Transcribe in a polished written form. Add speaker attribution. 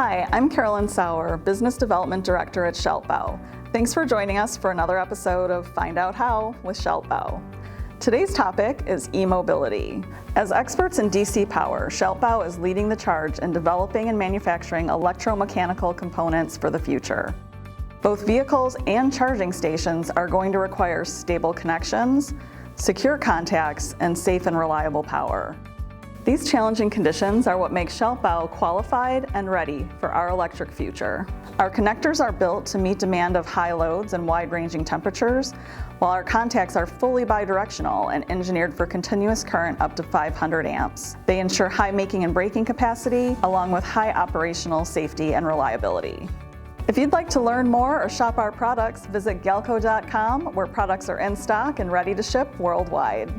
Speaker 1: Hi, I'm Carolyn Sauer, Business Development Director at Schaltbau. Thanks for joining us for another episode of Find Out How with Schaltbau. Today's topic is e-mobility. As experts in DC power, Schaltbau is leading the charge in developing and manufacturing electromechanical components for the future. Both vehicles and charging stations are going to require stable connections, secure contacts, and safe and reliable power. These challenging conditions are what make Schaltbau qualified and ready for our electric future. Our connectors are built to meet demand of high loads and wide-ranging temperatures, while our contacts are fully bidirectional and engineered for continuous current up to 500 amps. They ensure high making and breaking capacity, along with high operational safety and reliability. If you'd like to learn more or shop our products, visit galco.com, where products are in stock and ready to ship worldwide.